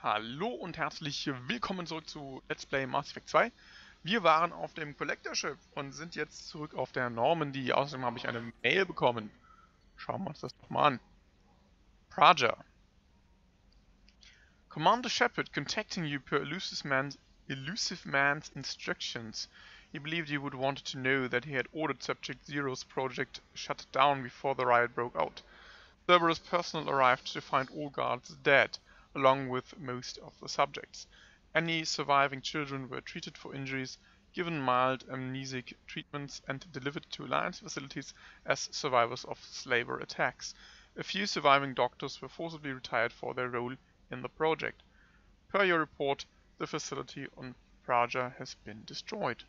Hallo und herzlich willkommen zurück zu Let's Play Mass Effect 2. Wir waren auf dem Collector-Ship und sind jetzt zurück auf der Normandy. Außerdem habe ich eine Mail bekommen. Schauen wir uns das doch mal an. Praja. Commander Shepard contacting you per elusive man's instructions. He believed you would want to know that he had ordered Subject Zero's project shut down before the riot broke out. Cerberus' personnel arrived to find all guards dead, along with most of the subjects. Any surviving children were treated for injuries, given mild amnesic treatments, and delivered to Alliance facilities as survivors of slaver attacks. A few surviving doctors were forcibly retired for their role in the project. Per your report, the facility on Praja has been destroyed.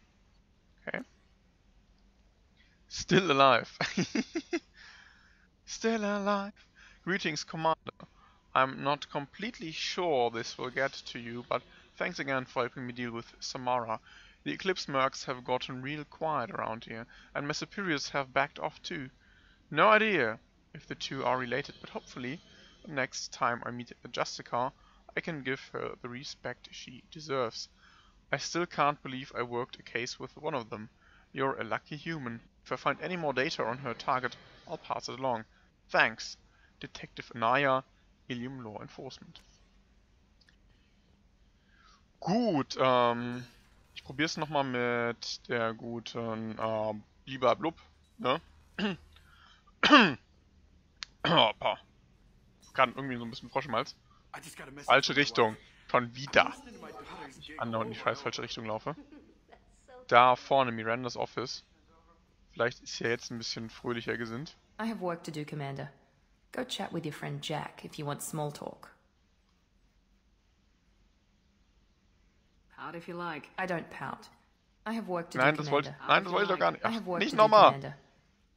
Okay. Still alive. Still alive. Greetings, Commander. I'm not completely sure this will get to you, but thanks again for helping me deal with Samara. The Eclipse mercs have gotten real quiet around here, and my superiors have backed off too. No idea if the two are related, but hopefully, the next time I meet the Justicar, I can give her the respect she deserves. I still can't believe I worked a case with one of them. You're a lucky human. If I find any more data on her target, I'll pass it along. Thanks, Detective Anaya, Law Enforcement. Gut, ich probiere es nochmal mit der guten Blub, ne? Opa. Gerade irgendwie so ein bisschen Frosch im Hals. Falsche Richtung. Schon wieder. Andauernd in die scheiß falsche Richtung laufe. Da vorne Mirandas Office. Vielleicht ist er jetzt ein bisschen fröhlicher gesinnt. I have work to do, Commander. Go chat with your friend Jack if you want small talk. Pout if you like. I don't pout. I have work to Nein, do, das Commander. wollte ich doch gar nicht. I have work Nicht to do, nochmal. Commander.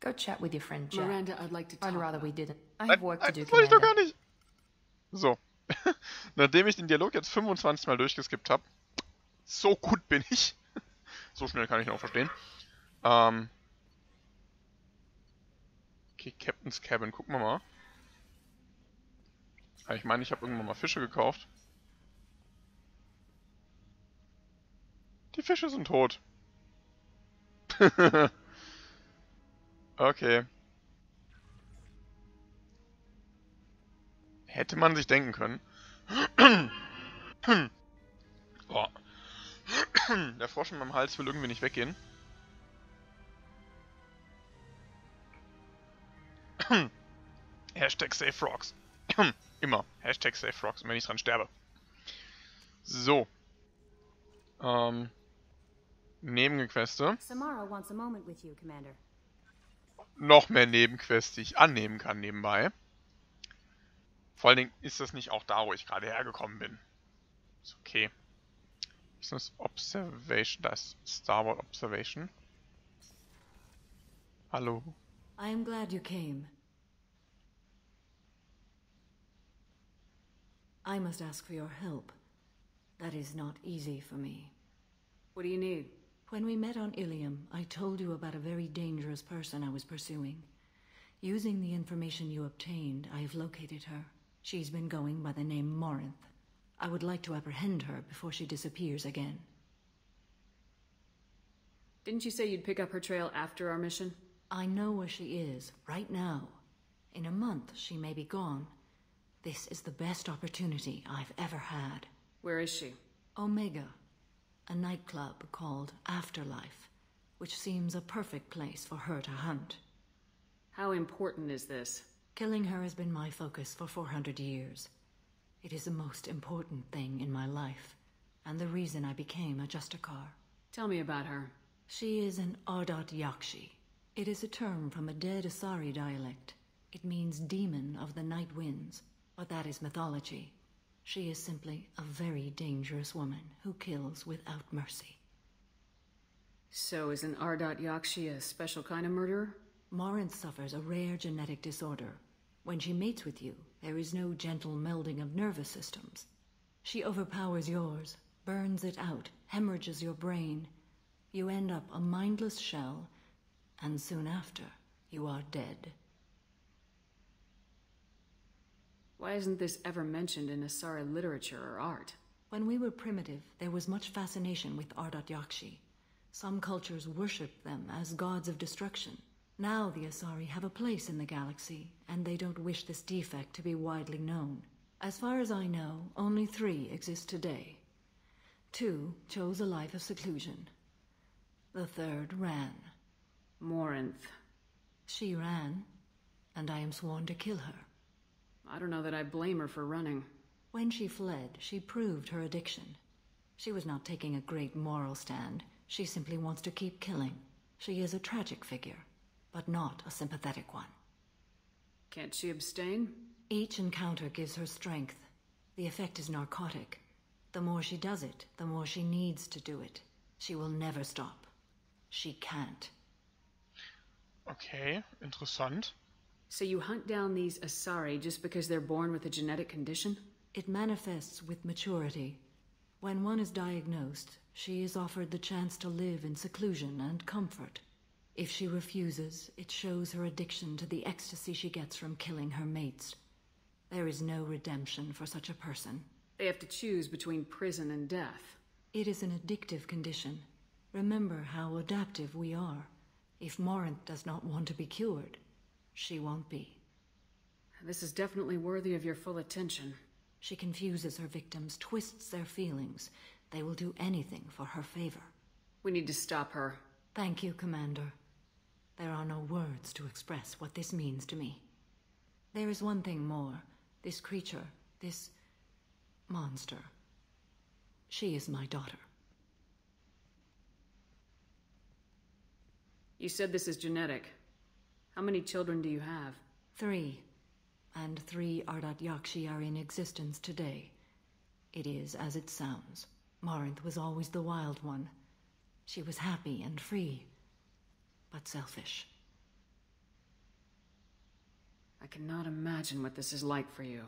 Go chat with your friend Jack. Miranda, I'd like to talk. I'd rather we didn't. I Nein, have work to do, das wollte ich doch Commander. gar nicht. So. Nachdem ich den Dialog jetzt 25 Mal durchgeskippt habe, so gut bin ich. So schnell kann ich ihn auch verstehen. Okay, Captain's Cabin, gucken wir mal. Ich meine, ich habe irgendwann mal Fische gekauft. Die Fische sind tot. Okay. Hätte man sich denken können. Oh. Der Frosch in meinem Hals will irgendwie nicht weggehen. Hashtag Save Frogs. Immer. Hashtag Save Frogs, wenn ich dran sterbe. So. Nebenqueste. Samara wants a moment with you, Commander. Noch mehr Nebenquests, die ich annehmen kann nebenbei. Vor allen Dingen ist das nicht auch da, wo ich gerade hergekommen bin. Ist okay. Business Observation, das ist Starboard Observation. Hallo. I am glad you came. I must ask for your help. That is not easy for me. What do you need? When we met on Ilium, I told you about a very dangerous person I was pursuing. Using the information you obtained, I have located her. She's been going by the name Morinth. I would like to apprehend her before she disappears again. Didn't you say you'd pick up her trail after our mission? I know where she is, right now. In a month, she may be gone. This is the best opportunity I've ever had. Where is she? Omega, a nightclub called Afterlife, which seems a perfect place for her to hunt. How important is this? Killing her has been my focus for 400 years. It is the most important thing in my life, and the reason I became a Justicar. Tell me about her. She is an Ardat Yakshi. It is a term from a dead Asari dialect. It means demon of the night winds, but that is mythology. She is simply a very dangerous woman who kills without mercy. So is an Ardat Yakshi a special kind of murderer? Morinth suffers a rare genetic disorder. When she mates with you, there is no gentle melding of nervous systems. She overpowers yours, burns it out, hemorrhages your brain. You end up a mindless shell, and soon after, you are dead. Why isn't this ever mentioned in Asari literature or art? When we were primitive, there was much fascination with Ardat Yakshi. Some cultures worshipped them as gods of destruction. Now the Asari have a place in the galaxy, and they don't wish this defect to be widely known. As far as I know, only 3 exist today. 2 chose a life of seclusion. The 3rd ran. Morinth. She ran, and I am sworn to kill her. I don't know that I blame her for running. When she fled, she proved her addiction. She was not taking a great moral stand. She simply wants to keep killing. She is a tragic figure, but not a sympathetic one. Can't she abstain? Each encounter gives her strength. The effect is narcotic. The more she does it, the more she needs to do it. She will never stop. She can't. Okay, interessant. So you hunt down these Asari just because they're born with a genetic condition? It manifests with maturity. When one is diagnosed, she is offered the chance to live in seclusion and comfort. If she refuses, it shows her addiction to the ecstasy she gets from killing her mates. There is no redemption for such a person. They have to choose between prison and death. It is an addictive condition. Remember how adaptive we are. If Morinth does not want to be cured, she won't be. This is definitely worthy of your full attention. She confuses her victims, twists their feelings. They will do anything for her favor. We need to stop her. Thank you, Commander. There are no words to express what this means to me. There is one thing more. This creature, this monster. She is my daughter. You said this is genetic. How many children do you have? 3. And 3 Ardat Yakshi are in existence today. It is as it sounds. Morinth was always the wild one. She was happy and free, but selfish. I cannot imagine what this is like for you.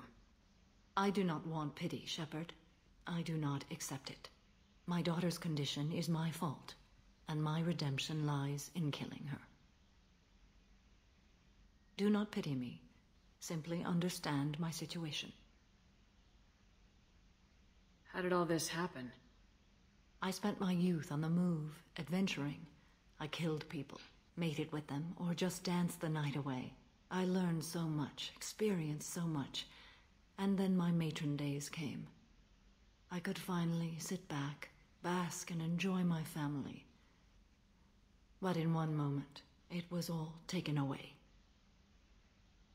I do not want pity, Shepard. I do not accept it. My daughter's condition is my fault, and my redemption lies in killing her. Do not pity me. Simply understand my situation. How did all this happen? I spent my youth on the move, adventuring. I killed people, mated with them, or just danced the night away. I learned so much, experienced so much, and then my matron days came. I could finally sit back, bask, and enjoy my family. But in one moment, it was all taken away.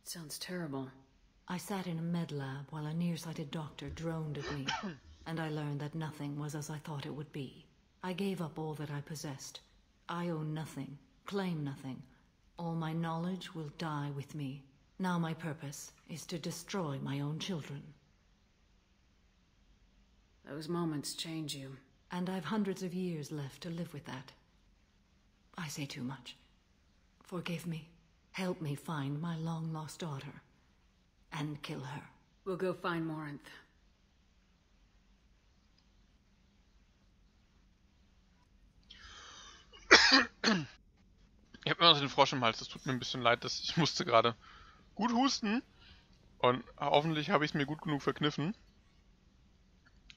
It sounds terrible. I sat in a med lab while a nearsighted doctor droned at me, and I learned that nothing was as I thought it would be. I gave up all that I possessed. I own nothing, claim nothing. All my knowledge will die with me. Now my purpose is to destroy my own children. Those moments change you. And I've hundreds of years left to live with that. I say too much. Forgive me. Help me find my long-lost daughter. And kill her. We'll go find Morinth. Ich habe immer noch den Frosch im Hals, das tut mir ein bisschen leid, ich musste gerade gut husten und hoffentlich habe ich es mir gut genug verkniffen.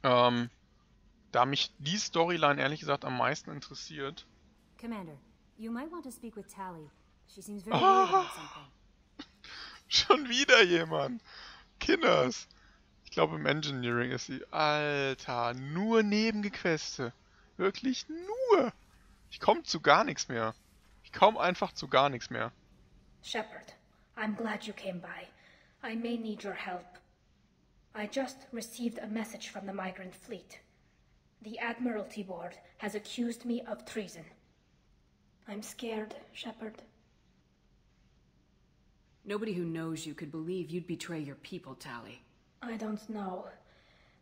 Da mich die Storyline ehrlich gesagt am meisten interessiert. Commander, you might want to speak with Tali. She seems very worried about something. Schon wieder jemand. Kinders. Ich glaube im Engineering ist sie. Alter, nur Nebengequeste. Wirklich nur. Ich komme zu gar nichts mehr. Ich komme einfach zu gar nichts mehr. Shepard, I'm glad you came by. I may need your help. I just received a message from the Migrant fleet. The Admiralty Board has accused me of treason. I'm scared, Shepard. Nobody who knows you could believe you'd betray your people, Tali. I don't know.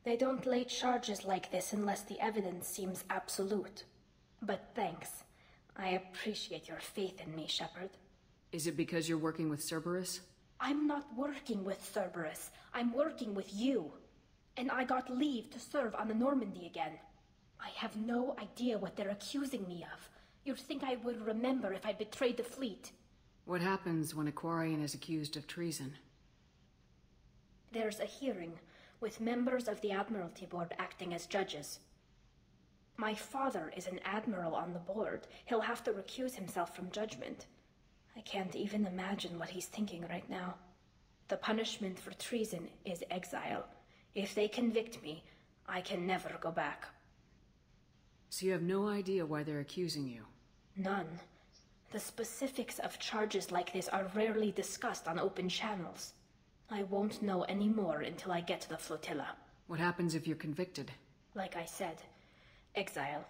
They don't lay charges like this unless the evidence seems absolute. But thanks. I appreciate your faith in me, Shepard. Is it because you're working with Cerberus? I'm not working with Cerberus. I'm working with you. And I got leave to serve on the Normandy again. I have no idea what they're accusing me of. You'd think I would remember if I betrayed the fleet. What happens when a Quarian is accused of treason? There's a hearing, with members of the Admiralty Board acting as judges. My father is an admiral on the board. He'll have to recuse himself from judgment. I can't even imagine what he's thinking right now. The punishment for treason is exile. If they convict me, I can never go back. So you have no idea why they're accusing you? None. The specifics of charges like this are rarely discussed on open channels. I won't know any more until I get to the flotilla. What happens if you're convicted? Like I said, exile.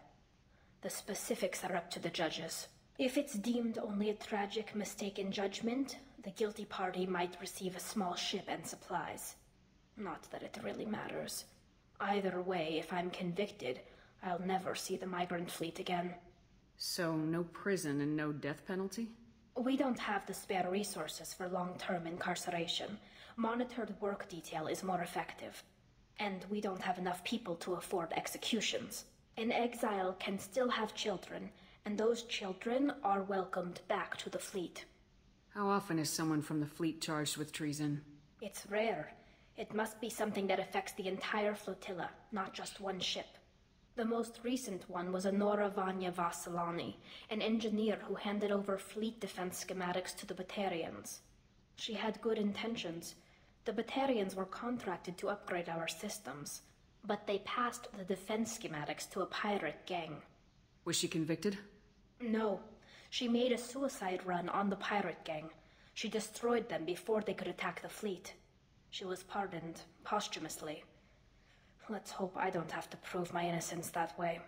The specifics are up to the judges. If it's deemed only a tragic mistake in judgment, the guilty party might receive a small ship and supplies. Not that it really matters. Either way, if I'm convicted, I'll never see the Migrant fleet again. So, no prison and no death penalty? We don't have the spare resources for long-term incarceration. Monitored work detail is more effective. And we don't have enough people to afford executions. An exile can still have children, and those children are welcomed back to the fleet. How often is someone from the fleet charged with treason? It's rare. It must be something that affects the entire flotilla, not just one ship. The most recent one was Honora Vanya Vassilani, an engineer who handed over fleet defense schematics to the Batarians. She had good intentions. The Batarians were contracted to upgrade our systems, but they passed the defense schematics to a pirate gang. Was she convicted? No. She made a suicide run on the pirate gang. She destroyed them before they could attack the fleet. She was pardoned, posthumously. Let's hope I don't have to prove my innocence that way.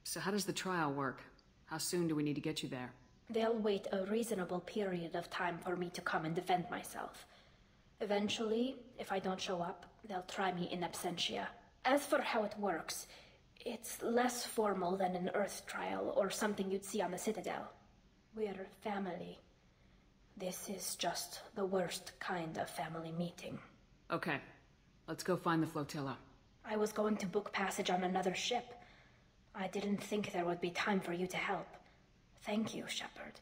So how does the trial work? How soon do we need to get you there? They'll wait a reasonable period of time for me to come and defend myself. Eventually, if I don't show up, they'll try me in absentia. As for how it works, it's less formal than an Earth trial or something you'd see on the Citadel. We're family. This is just the worst kind of family meeting. Okay, let's go find the flotilla. I was going to book passage on another ship. I didn't think there would be time for you to help. Thank you, Shepard.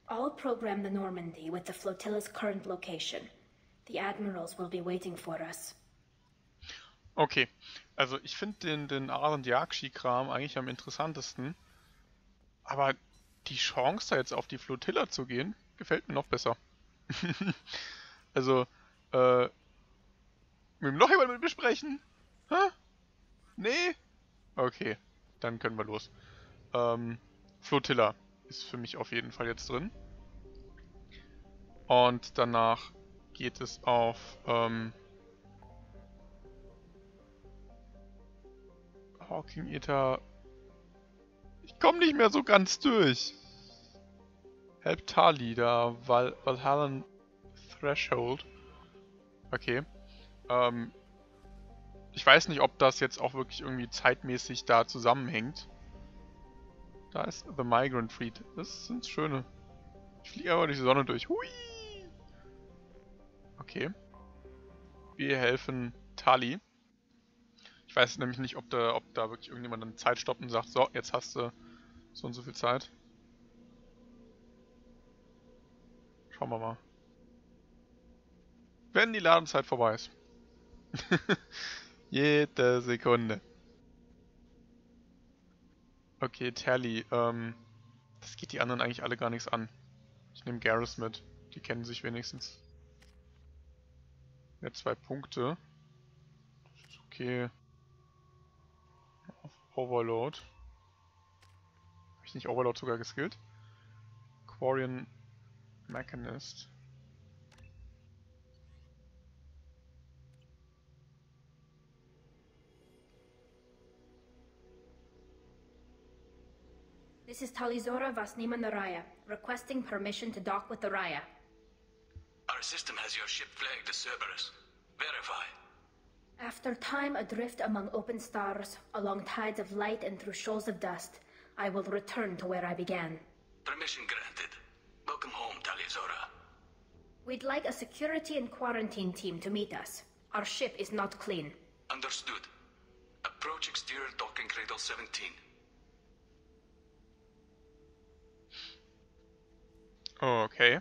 I'll program the Normandy with the flotilla's current location. The Admirals will be waiting for us. Okay, also ich finde den Arend Yakshi-Kram eigentlich am interessantesten. Aber die Chance, da jetzt auf die Flotilla zu gehen, gefällt mir noch besser. Also, wir noch jemand mit besprechen? Hä? Nee? Okay, dann können wir los. Flotilla ist für mich auf jeden Fall jetzt drin. Und danach geht es auf Hawking Ether. Ich komme nicht mehr so ganz durch. Help Tali, da Valhallan Threshold. Okay. Ich weiß nicht, ob das jetzt auch wirklich irgendwie zeitmäßig da zusammenhängt. Da ist The Migrant Fleet. Das sind schöne. Ich fliege aber durch die Sonne durch. Hui! Okay. Wir helfen Tali. Ich weiß nämlich nicht, ob da wirklich irgendjemand dann Zeit stoppt und sagt, so, jetzt hast du so und so viel Zeit. Schauen wir mal. Wenn die Ladenzeit vorbei ist. Jede Sekunde. Okay, Tali, das geht die anderen eigentlich alle gar nichts an. Ich nehme Garrus mit. Die kennen sich wenigstens. Ja, 2 Punkte. Das ist okay. Auf Overload. Habe ich nicht Overload sogar geskillt? Quarian Mechanist. This is Talizora Vasnima Naraya, requesting permission to dock with the Reihe. Our system has your ship flagged as Cerberus. Verify. After time adrift among open stars, along tides of light and through shoals of dust, I will return to where I began. Permission granted. Welcome home, Talizora. We'd like a security and quarantine team to meet us. Our ship is not clean. Understood. Approach exterior docking cradle 17. Okay.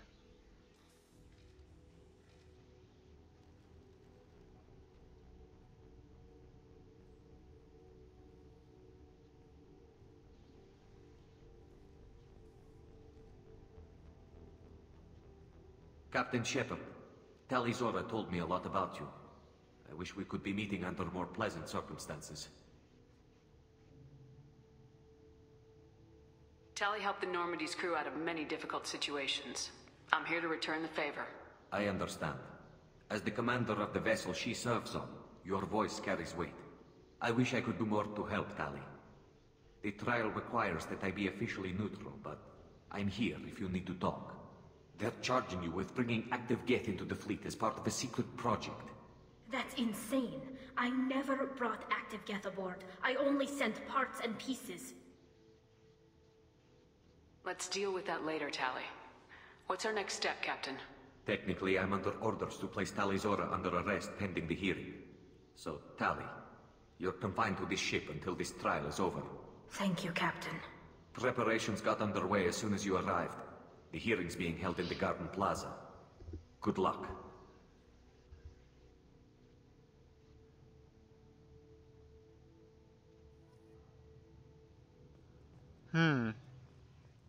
Captain Shepard, Tali Zora told me a lot about you. I wish we could be meeting under more pleasant circumstances. Tali helped the Normandy's crew out of many difficult situations. I'm here to return the favor. I understand. As the commander of the vessel she serves on, your voice carries weight. I wish I could do more to help Tali. The trial requires that I be officially neutral, but I'm here if you need to talk. They're charging you with bringing active Geth into the fleet as part of a secret project. That's insane. I never brought active Geth aboard. I only sent parts and pieces. Let's deal with that later, Tali. What's our next step, Captain? Technically, I'm under orders to place Tali Zora under arrest pending the hearing. So, Tali, you're confined to this ship until this trial is over. Thank you, Captain. Preparations got underway as soon as you arrived. The hearing's being held in the Garden Plaza. Good luck.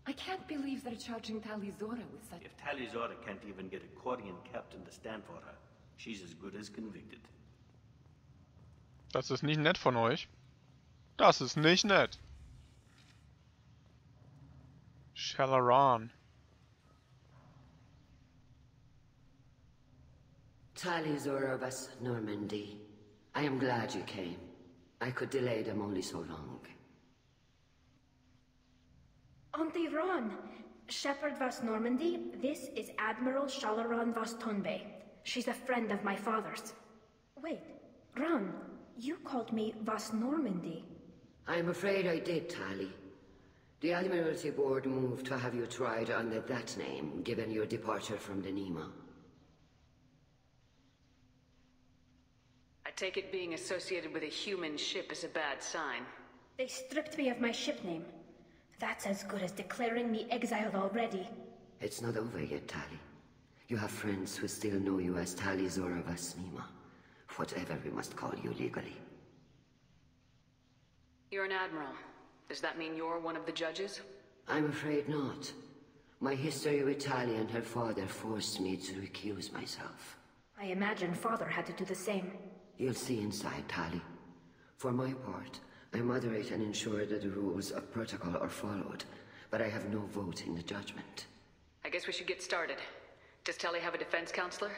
I can't believe they're charging Tali Zora with such... If Tali Zora can't even get a Quarian captain to stand for her, she's as good as convicted. Das ist nicht nett von euch. Das ist nicht nett. Shalaran. Tali Zora of us, Normandy. I am glad you came. I could delay them only so long. Auntie Ron! Shepard vas Normandy, this is Admiral Shalaran vas Tonbe. She's a friend of my father's. Wait, Ron, you called me vas Normandy. I'm afraid I did, Tali. The Admiralty Board moved to have you tried under that name, given your departure from the Nima. I take it being associated with a human ship is a bad sign. They stripped me of my ship name. That's as good as declaring me exiled already. It's not over yet, Tali. You have friends who still know you as Tali Zora vas Nima. Whatever we must call you legally. You're an admiral. Does that mean you're one of the judges? I'm afraid not. My history with Tali and her father forced me to recuse myself. I imagine father had to do the same. You'll see inside, Tali. For my part, I moderate and ensure that the rules of protocol are followed, but I have no vote in the judgment. I guess we should get started. Does Tali have a defense counselor?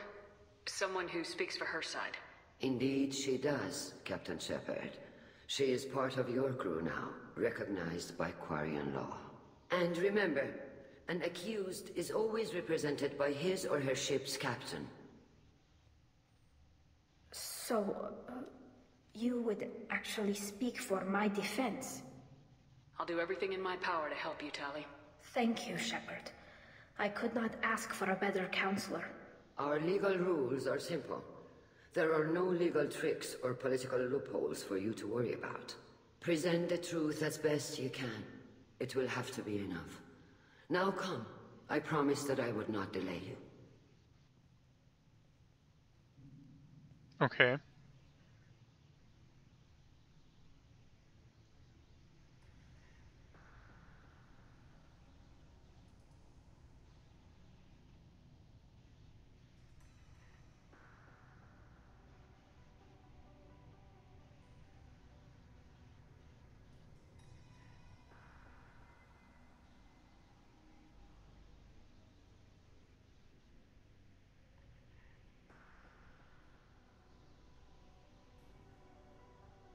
Someone who speaks for her side? Indeed she does, Captain Shepard. She is part of your crew now, recognized by Quarian law. And remember, an accused is always represented by his or her ship's captain. So, you would actually speak for my defense? I'll do everything in my power to help you, Tali. Thank you, Shepard. I could not ask for a better counselor. Our legal rules are simple. There are no legal tricks or political loopholes for you to worry about. Present the truth as best you can. It will have to be enough. Now come. I promised that I would not delay you. Okay.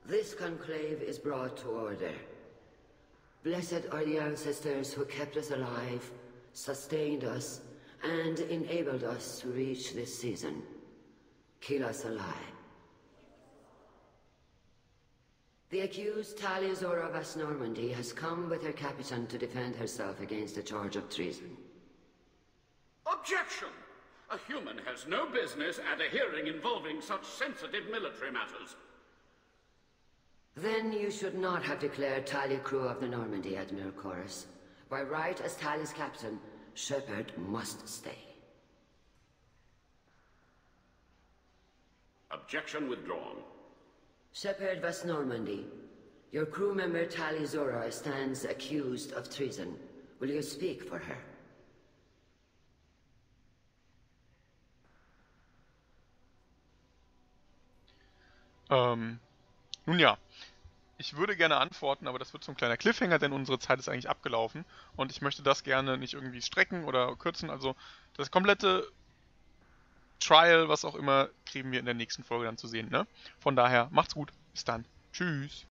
This conclave is brought to order. Blessed are the ancestors who kept us alive, sustained us, and enabled us to reach this season. Keep us alive. The accused Tali Zora vas Normandy has come with her captain to defend herself against a charge of treason. Objection! A human has no business at a hearing involving such sensitive military matters. Then you should not have declared Tali crew of the Normandy, Admiral Chorus. By right as Tali's captain, Shepard must stay. Objection withdrawn. Shepard vas Normandy, your crew member Tali Zora stands accused of treason. Will you speak for her? Nun ja, ich würde gerne antworten, aber das wird so ein kleiner Cliffhanger, denn unsere Zeit ist eigentlich abgelaufen und ich möchte das gerne nicht irgendwie strecken oder kürzen. Also das komplette Trial, was auch immer, kriegen wir in der nächsten Folge dann zu sehen. Ne? Von daher, macht's gut. Bis dann. Tschüss.